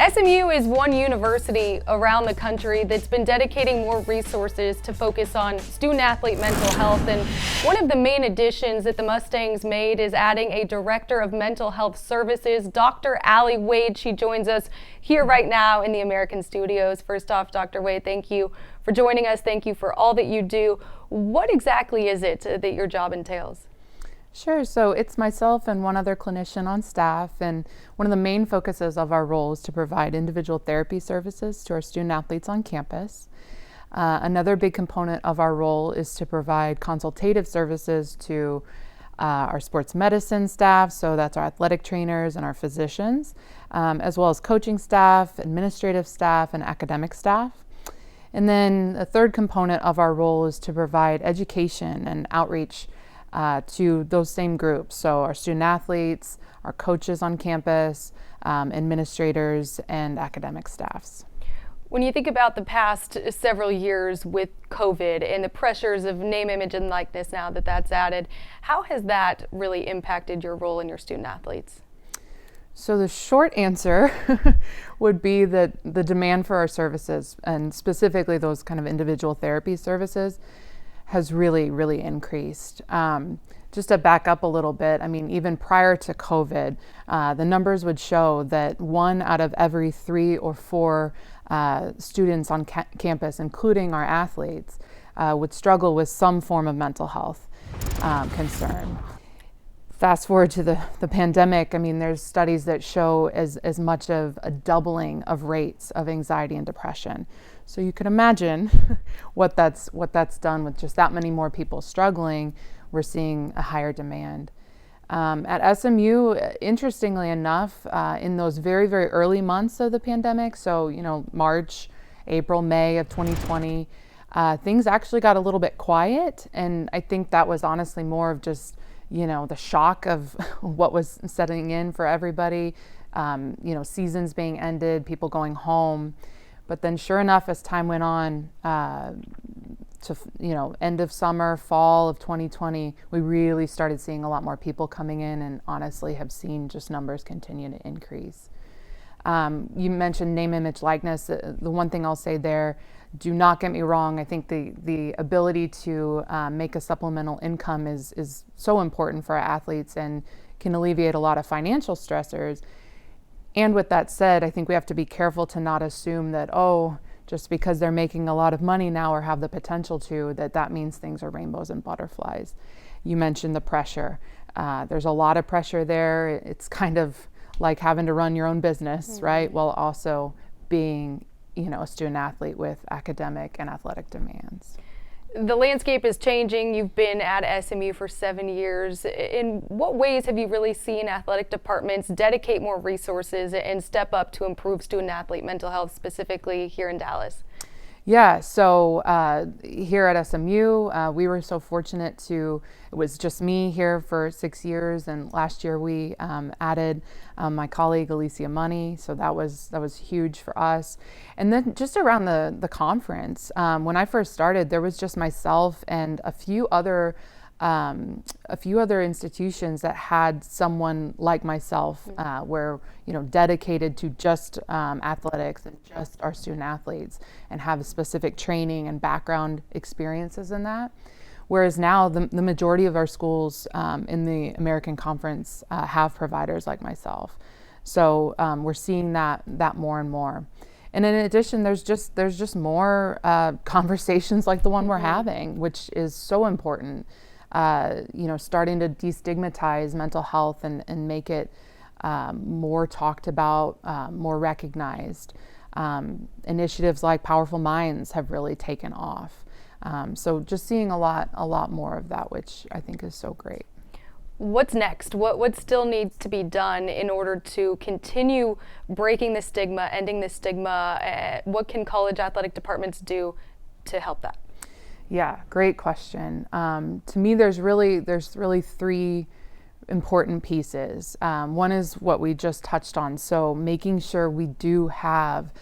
SMU is one university around the country that's been dedicating more resources to focus on student-athlete mental health, and one of the main additions that the Mustangs made is adding a director of mental health services, Dr. Allie Wade. She joins us here right now in the American studios. First off, Dr. Wade, thank you for joining us. Thank you for all that you do. What exactly is it that your job entails? Sure. So it's myself and one other clinician on staff, and one of the main focuses of our role is to provide individual therapy services to our student athletes on campus. Another big component of our role is to provide consultative services to our sports medicine staff, so that's our athletic trainers and our physicians, as well as coaching staff, administrative staff, and academic staff. And then the third component of our role is to provide education and outreach to those same groups. So our student athletes, our coaches on campus, administrators, and academic staffs. When you think about the past several years with COVID and the pressures of name, image, and likeness now that that's added, how has that really impacted your role in your student athletes? So the short answer would be that the demand for our services, and specifically those kind of individual therapy services, has really, really increased. Just to back up a little bit, I mean, even prior to COVID, the numbers would show that 1 out of every 3 or 4 students on campus, including our athletes, would struggle with some form of mental health concern. Fast forward to the pandemic, I mean, there's studies that show as much of a doubling of rates of anxiety and depression. So you can imagine what that's done with just that many more people struggling. We're seeing a higher demand. At SMU, interestingly enough, in those very, very early months of the pandemic, so March, April, May of 2020, things actually got a little bit quiet, and I think that was honestly more of just the shock of what was setting in for everybody, seasons being ended, people going home. But then sure enough, as time went on, to end of summer, fall of 2020, we really started seeing a lot more people coming in, and honestly have seen just numbers continue to increase. You mentioned name, image, likeness. The one thing I'll say there, do not get me wrong, I think the ability to make a supplemental income is so important for our athletes and can alleviate a lot of financial stressors. And with that said, I think we have to be careful to not assume that, just because they're making a lot of money now or have the potential to, that means things are rainbows and butterflies. You mentioned the pressure. There's a lot of pressure there. It's kind of like having to run your own business, right? While also being, a student athlete with academic and athletic demands. The landscape is changing. You've been at SMU for 7 years. In what ways have you really seen athletic departments dedicate more resources and step up to improve student athlete mental health, specifically here in Dallas? Yeah, so here at SMU, we were so fortunate it was just me here for 6 years, and last year we added my colleague Alicia Money, so that was huge for us. And then just around the conference, when I first started, there was just myself and a few other institutions that had someone like myself, where dedicated to just athletics and just our student athletes, and have specific training and background experiences in that. Whereas now the majority of our schools in the American Conference have providers like myself. So we're seeing that more and more. And in addition, there's just more conversations like the one we're having, which is so important. Starting to destigmatize mental health and make it more talked about, more recognized. Initiatives like Powerful Minds have really taken off. So just seeing a lot more of that, which I think is so great. What's next? What still needs to be done in order to continue breaking the stigma, ending the stigma? What can college athletic departments do to help that? Yeah, great question. To me, there's really three important pieces. One is what we just touched on. So making sure we do have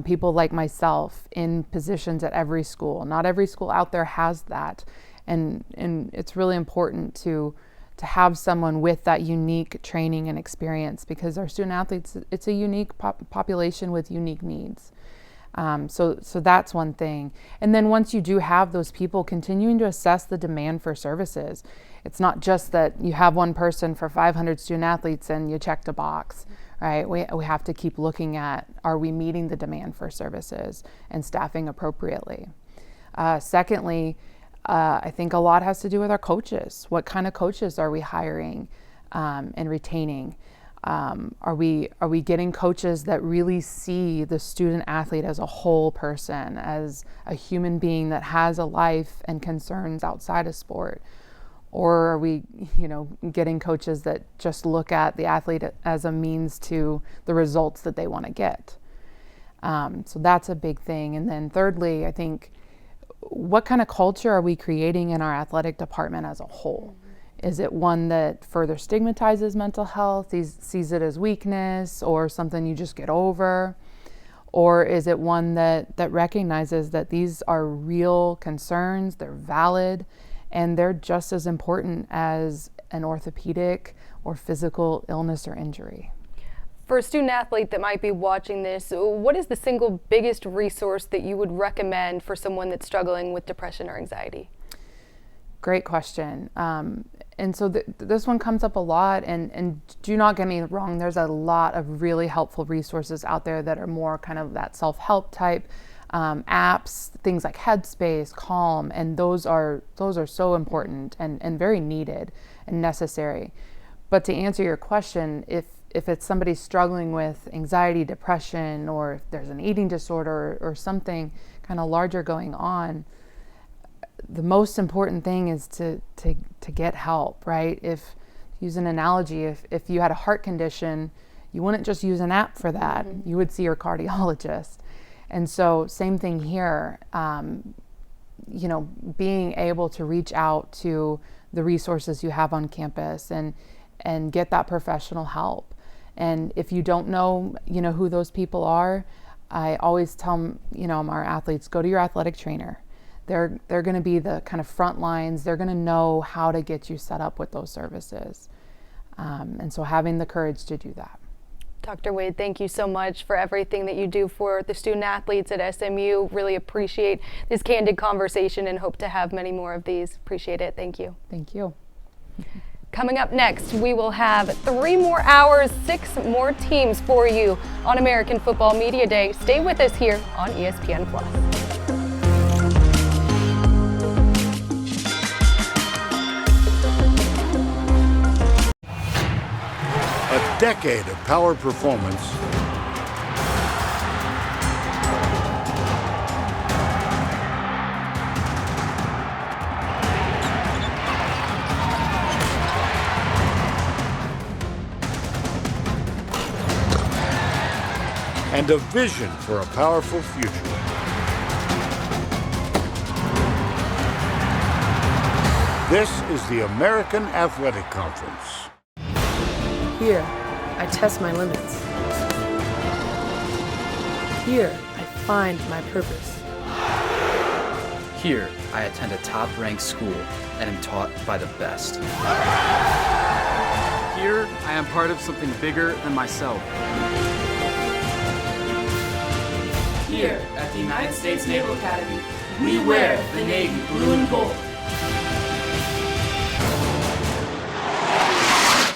people like myself in positions at every school. Not every school out there has that, and it's really important to have someone with that unique training and experience, because our student athletes, it's a unique population with unique needs. So that's one thing. And then once you do have those people, continuing to assess the demand for services. It's not just that you have one person for 500 student athletes and you checked a box, right? We have to keep looking at, are we meeting the demand for services and staffing appropriately? Secondly, I think a lot has to do with our coaches. What kind of coaches are we hiring and retaining? Are we getting coaches that really see the student athlete as a whole person, as a human being that has a life and concerns outside of sport? Or are we, getting coaches that just look at the athlete as a means to the results that they want to get? So that's a big thing. And then thirdly, I think, what kind of culture are we creating in our athletic department as a whole? Is it one that further stigmatizes mental health, sees it as weakness or something you just get over? Or is it one that recognizes that these are real concerns, they're valid, and they're just as important as an orthopedic or physical illness or injury? For a student athlete that might be watching this, what is the single biggest resource that you would recommend for someone that's struggling with depression or anxiety? Great question. And so this one comes up a lot, and do not get me wrong, there's a lot of really helpful resources out there that are more kind of that self-help type apps, things like Headspace, Calm, and those are so important and very needed and necessary. But to answer your question, if it's somebody struggling with anxiety, depression, or if there's an eating disorder or something kind of larger going on, the most important thing is to get help, right? If use an analogy, if you had a heart condition, you wouldn't just use an app for that. You would see your cardiologist. And so same thing here, being able to reach out to the resources you have on campus and get that professional help. And if you don't know, who those people are, I always tell our athletes, go to your athletic trainer. They're going to be the kind of front lines. They're going to know how to get you set up with those services. And so having the courage to do that. Dr. Wade, thank you so much for everything that you do for the student athletes at SMU. Really appreciate this candid conversation and hope to have many more of these. Appreciate it. Thank you. Thank you. Coming up next, we will have 3 more hours, 6 more teams for you on American Football Media Day. Stay with us here on ESPN+. A decade of power performance and a vision for a powerful future. This is the American Athletic Conference. Here, I test my limits. Here, I find my purpose. Here, I attend a top-ranked school and am taught by the best. Here, I am part of something bigger than myself. Here, at the United States Naval Academy, we wear the Navy blue and gold.